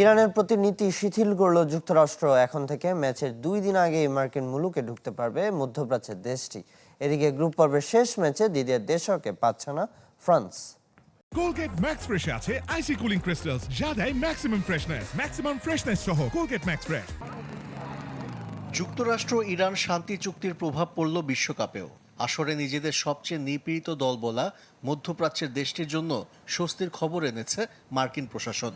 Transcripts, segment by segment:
ইরানের প্রতি নীতি শিথিল করল যুক্তরাষ্ট্র। এখন থেকে ম্যাচের 2 দিন আগেই মার্কিন মুলুকে ঢুকতে পারবে মধ্যপ্রাচ্যের দেশটি। এদিকে গ্রুপ পর্বের শেষ ম্যাচে দিদিয়ের দেশকে পাচ্ছে না ফ্রান্স। কোলগেট ম্যাক্স ফ্রেশে আছে আইসি কুলিং ক্রিস্টালস, যা দেয় ম্যাক্সিমাম ফ্রেশনেস সহ কোলগেট ম্যাক্স ফ্রেশ। যুক্তরাষ্ট্র ইরান শান্তি চুক্তির প্রভাব পড়ল বিশ্বকাপেও। আসরে নিজেদের সবচেয়ে নিপীড়িত দল বলা মধ্যপ্রাচ্যের দেশটির জন্য স্বস্তির খবর এনেছে মার্কিন প্রশাসন।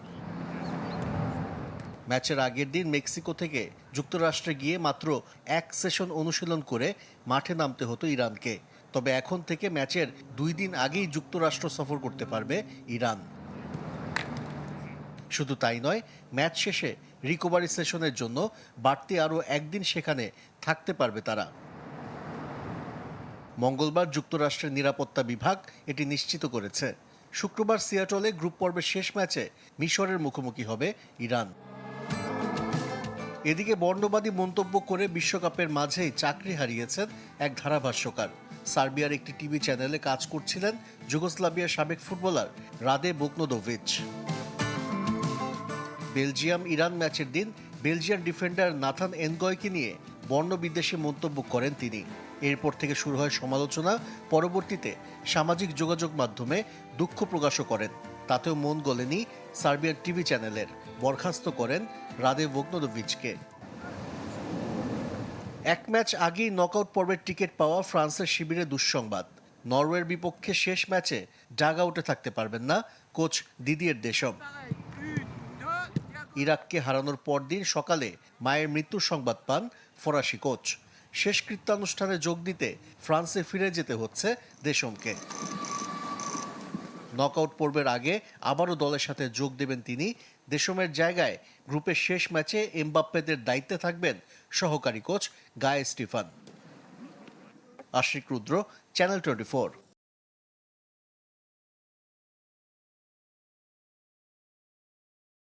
ম্যাচের আগের দিন মেক্সিকো থেকে যুক্তরাষ্ট্রে গিয়ে মাত্র এক সেশন অনুশীলন করে মাঠে নামতে হতো ইরানকে। তবে এখন থেকে ম্যাচের 2 দিন আগেই যুক্তরাষ্ট্র সফর করতে পারবে ইরান। শুধু তাই নয়, ম্যাচ শেষে রিকভারি সেশনের জন্য বাড়তি আরও একদিন সেখানে থাকতে পারবে তারা। মঙ্গলবার যুক্তরাষ্ট্রের নিরাপত্তা বিভাগ এটি নিশ্চিত করেছে। শুক্রবার সিয়াটলে গ্রুপ পর্বের শেষ ম্যাচে মিশরের মুখোমুখি হবে ইরান। এদিকে বর্ণবাদী মন্তব্য করে বিশ্বকাপের মাঝেই চাকরি হারিয়েছেন এক ধারাভাষ্যকার। সার্বিয়ার একটি টিভি চ্যানেলে কাজ করছিলেন যুগোস্লাভিয়ার সাবেক ফুটবলার রাদে বোকনোদোভিচ। বেলজিয়াম ইরান ম্যাচের দিন বেলজিয়ান ডিফেন্ডার নাথান এনগয়কে নিয়ে বর্ণবিদ্বেষী মন্তব্য করেন তিনি। এরপর থেকে শুরু হয় সমালোচনা। পরবর্তীতে সামাজিক যোগাযোগ মাধ্যমে দুঃখ প্রকাশও করেন। তাতেও মন গলেনি সার্বিয়ার টিভি চ্যানেলের, বরখাস্ত করেন রাদে বোকনোদোভিচকে। এক ম্যাচ আগেই নকআউট পর্বের টিকিট পাওয়া ফ্রান্সের শিবিরে দুঃসংবাদ। নরওয়ের বিপক্ষে শেষ ম্যাচে ডাগ আউটে থাকতে পারবেন না কোচ দিদিয়ের দেশম। ইরাককে হারানোর পরদিন সকালে মায়ের মৃত্যুর সংবাদ পান ফরাসি কোচ। শেষ কৃত্যানুষ্ঠানে যোগ দিতে ফ্রান্সে ফিরে যেতে হচ্ছে দেশমকে। নকআউট পর্বের আগে আবারও দলের সাথে যোগ দেবেন তিনি। দেশমের জায়গায় গ্রুপের শেষ ম্যাচে এমবাপ্পেদের দায়িত্বে থাকবেন সহকারী কোচ গায়ে স্টিফান। আশিক রুদ্র, চ্যানেল 24।